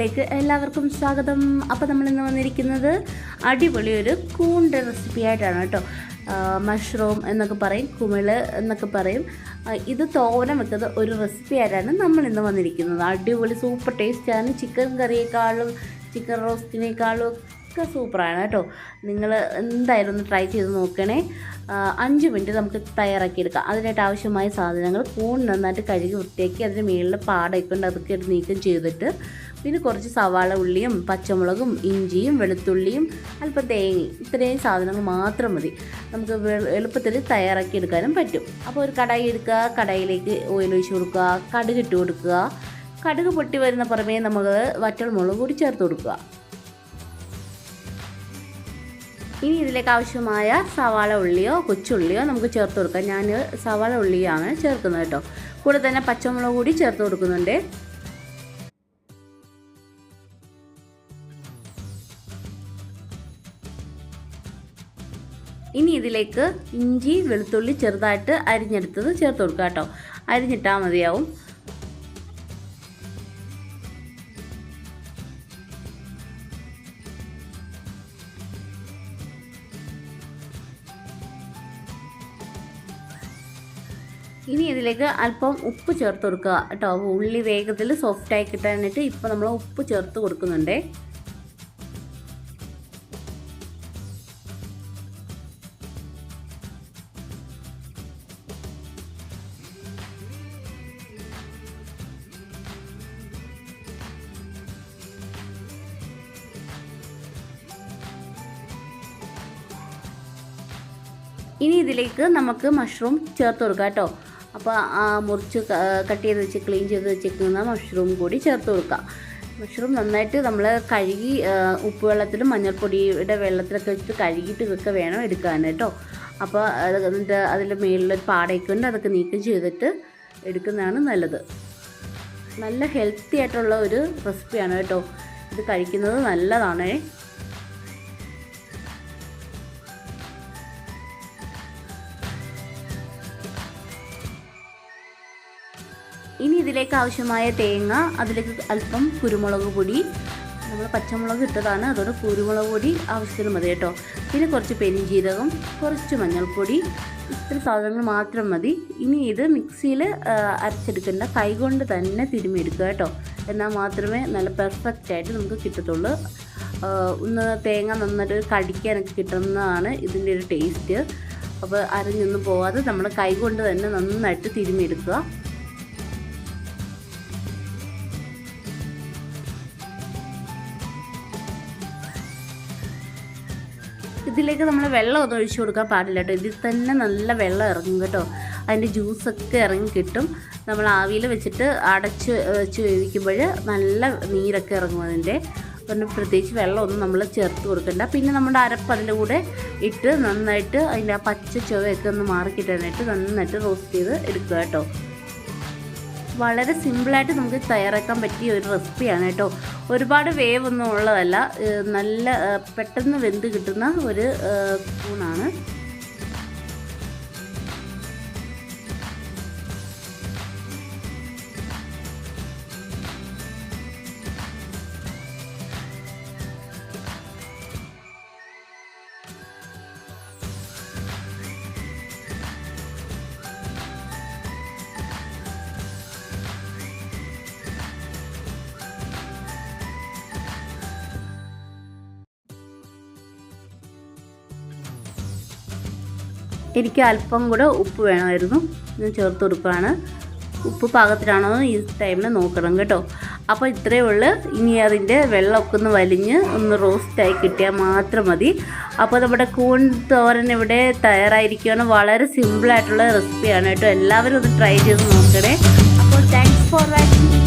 ചാനലിലേക്ക് എല്ലാവർക്കും സ്വാഗതം. അപ്പോൾ നമ്മളിന്ന് വന്നിരിക്കുന്നത് അടിപൊളി ഒരു കൂണിൻ്റെ റെസിപ്പി ആയിട്ടാണ് കേട്ടോ. മഷ്റൂം എന്നൊക്കെ പറയും, കുമിള് എന്നൊക്കെ പറയും. ഇത് തോരൻ വെക്കുന്ന ഒരു റെസിപ്പി ആയിട്ടാണ് നമ്മളിന്ന് വന്നിരിക്കുന്നത്. അടിപൊളി സൂപ്പർ ടേസ്റ്റാണ്. ചിക്കൻ കറിയേക്കാളും ചിക്കൻ റോസ്റ്റിനേക്കാളും ഒക്കെ സൂപ്പറാണ് കേട്ടോ. നിങ്ങൾ എന്തായാലും ഒന്ന് ട്രൈ ചെയ്ത് നോക്കണേ. 5 മിനിറ്റ് നമുക്ക് തയ്യാറാക്കിയെടുക്കാം. അതിനായിട്ട് ആവശ്യമായ സാധനങ്ങൾ: കൂൺ നന്നായിട്ട് കഴുകി വൃത്തിയാക്കി അതിന് മുകളിൽ പാടയൊക്കെ ഉണ്ട്, അതൊക്കെ നീക്കം ചെയ്തിട്ട്, പിന്നെ കുറച്ച് സവാള ഉള്ളിയും പച്ചമുളകും ഇഞ്ചിയും വെളുത്തുള്ളിയും അല്പം തേങ്ങയും, ഇത്രയും സാധനങ്ങൾ മാത്രം മതി. നമുക്ക് എളുപ്പത്തിൽ തയ്യാറാക്കിയെടുക്കാനും പറ്റും. അപ്പോൾ ഒരു കടായി എടുക്കുക, കടായിലേക്ക് ഓയിൽ ഒഴിച്ച് കൊടുക്കുക, കടുക് ഇട്ട് കൊടുക്കുക. കടുക് പൊട്ടി വരുന്ന പുറമേ നമ്മൾ വറ്റൽമുളക് കൂടി ചേർത്ത് കൊടുക്കുക. ഇനി ഇതിലേക്ക് ആവശ്യമായ സവാള ഉള്ളിയോ കൊച്ചുള്ളിയോ നമുക്ക് ചേർത്ത് കൊടുക്കാം. ഞാൻ സവാള ഉള്ളിയാണ് ചേർക്കുന്നത് കേട്ടോ. കൂടെ തന്നെ പച്ചമുളക് കൂടി ചേർത്ത് കൊടുക്കുന്നുണ്ട്. ഇനി ഇതിലേക്ക് ഇഞ്ചി വെളുത്തുള്ളി ചെറുതായിട്ട് അരിഞ്ഞെടുത്തത് ചേർത്ത് കൊടുക്കുക കേട്ടോ. അരിഞ്ഞിട്ടാൽ മതിയാവും. ഇനി ഇതിലേക്ക് അല്പം ഉപ്പ് ചേർത്ത് കൊടുക്കുക കേട്ടോ. ഉള്ളി വേഗത്തിൽ സോഫ്റ്റായി കിട്ടാനായിട്ട് ഇപ്പോൾ നമ്മൾ ഉപ്പ് ചേർത്ത് കൊടുക്കുന്നുണ്ട്. ഇനി ഇതിലേക്ക് നമുക്ക് മഷ്റൂം ചേർത്ത് കൊടുക്കാം കേട്ടോ. അപ്പോൾ മുറിച്ച് കട്ട് ചെയ്ത് വെച്ച് ക്ലീൻ ചെയ്ത് വെച്ചിരിക്കുന്ന മഷ്റൂം കൂടി ചേർത്ത് കൊടുക്കുക. മഷ്റൂം നന്നായിട്ട് നമ്മൾ കഴുകി ഉപ്പ് വെള്ളത്തിലും മഞ്ഞൾപ്പൊടിയുടെ വെള്ളത്തിലൊക്കെ വെച്ചിട്ട് കഴുകിയിട്ടൊക്കെ വേണം എടുക്കാൻ കേട്ടോ. അപ്പോൾ എന്നിട്ട് അതിൻ്റെ മേളിലൊരു പാടയൊക്കെ ഉണ്ട്, അതൊക്കെ നീക്കം ചെയ്തിട്ട് എടുക്കുന്നതാണ് നല്ലത്. നല്ല ഹെൽത്തി ആയിട്ടുള്ള ഒരു റെസിപ്പിയാണ് കേട്ടോ. ഇത് കഴിക്കുന്നത് നല്ലതാണ്. ഇനി ഇതിലേക്ക് ആവശ്യമായ തേങ്ങ, അതിലേക്ക് അല്പം കുരുമുളക് പൊടി, നമ്മൾ പച്ചമുളക് ഇട്ടതാണ്, അതോടെ കുരുമുളക് പൊടി ആവശ്യത്തിന് മതി കേട്ടോ. പിന്നെ കുറച്ച് പെരിഞ്ജീരകം, കുറച്ച് മഞ്ഞൾപ്പൊടി, ഇത്ര സാധനങ്ങൾ മാത്രം മതി. ഇനി ഇത് മിക്സിയിൽ അരച്ചെടുക്കേണ്ട, കൈകൊണ്ട് തന്നെ തിരുമ്മിയെടുക്കുക കേട്ടോ. എന്നാൽ മാത്രമേ നല്ല പെർഫെക്റ്റ് ആയിട്ട് നമുക്ക് കിട്ടത്തുള്ളൂ. ഒന്ന് തേങ്ങ നന്നായിട്ട് കടിക്കാനൊക്കെ കിട്ടുന്നതാണ് ഇതിൻ്റെ ഒരു ടേസ്റ്റ്. അപ്പോൾ അരഞ്ഞൊന്നും പോവാതെ നമ്മൾ കൈകൊണ്ട് തന്നെ നന്നായിട്ട് തിരുമ്മിയെടുക്കുക. ഇതിലേക്ക് നമ്മൾ വെള്ളം ഒന്നും ഒഴിച്ചു കൊടുക്കാൻ പാടില്ല കേട്ടോ. ഇതിൽ തന്നെ നല്ല വെള്ളം ഇറങ്ങും കേട്ടോ. അതിൻ്റെ ജ്യൂസൊക്കെ ഇറങ്ങി കിട്ടും. നമ്മൾ ആവിയിൽ വെച്ചിട്ട് അടച്ച് വെച്ച് വേവിക്കുമ്പോൾ നല്ല നീരൊക്കെ ഇറങ്ങും അതിൻ്റെ. പിന്നെ പ്രത്യേകിച്ച് വെള്ളമൊന്നും നമ്മൾ ചേർത്ത് കൊടുക്കണ്ട. പിന്നെ നമ്മുടെ അരപ്പ് അതിൻ്റെ കൂടെ ഇട്ട് നന്നായിട്ട് അതിൻ്റെ ആ പച്ച ചുവയൊക്കെ ഒന്ന് മാറിക്കിട്ടാനായിട്ട് നന്നായിട്ട് റോസ്റ്റ് ചെയ്ത് എടുക്കുക കേട്ടോ. വളരെ സിമ്പിളായിട്ട് നമുക്ക് തയ്യാറാക്കാൻ പറ്റിയ ഒരു റെസിപ്പിയാണ് കേട്ടോ. ഒരുപാട് വേവൊന്നും ഉള്ളതല്ല, നല്ല പെട്ടെന്ന് വെന്ത് കിട്ടുന്ന ഒരു കൂണാണ്. എനിക്ക് അല്പം കൂടെ ഉപ്പ് വേണമായിരുന്നു, ഞാൻ ചേർത്ത് കൊടുക്കുകയാണ്. ഉപ്പ് പാകത്തിലാണോ ഈ ടൈമിൽ നോക്കണം കേട്ടോ. അപ്പോൾ ഇത്രയേ ഉള്ളൂ. ഇനി അതിൻ്റെ വെള്ളമൊക്കെ ഒന്ന് വലിഞ്ഞ് ഒന്ന് റോസ്റ്റായി കിട്ടിയാൽ മാത്രം മതി. അപ്പോൾ നമ്മുടെ കൂൺ തോരൻ ഇവിടെ തയ്യാറായിരിക്കുകയാണ്. വളരെ സിമ്പിളായിട്ടുള്ള റെസിപ്പിയാണ് കേട്ടോ. എല്ലാവരും ഒന്ന് ട്രൈ ചെയ്ത് നോക്കണേ. അപ്പോൾ താങ്ക്സ് ഫോർ വാച്ചിങ്.